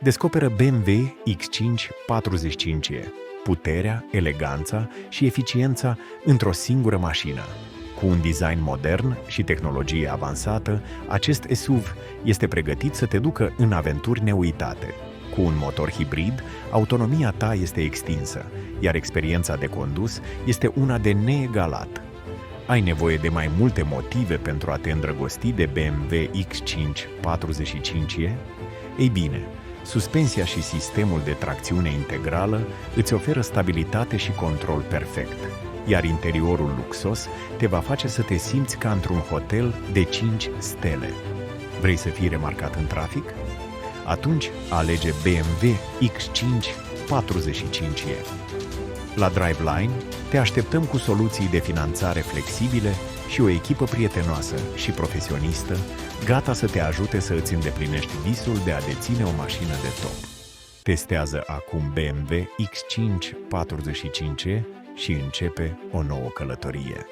Descoperă BMW X5 45e, puterea, eleganța și eficiența într-o singură mașină. Cu un design modern și tehnologie avansată, acest SUV este pregătit să te ducă în aventuri neuitate. Cu un motor hibrid, autonomia ta este extinsă, iar experiența de condus este una de neegalat. Ai nevoie de mai multe motive pentru a te îndrăgosti de BMW X5 45e? Ei bine, suspensia și sistemul de tracțiune integrală îți oferă stabilitate și control perfect, iar interiorul luxos te va face să te simți ca într-un hotel de 5 stele. Vrei să fii remarcat în trafic? Atunci alege BMW X5 45e. La Driveline te așteptăm cu soluții de finanțare flexibile și o echipă prietenoasă și profesionistă, gata să te ajute să îți îndeplinești visul de a deține o mașină de top. Testează acum BMW X5 45e și începe o nouă călătorie.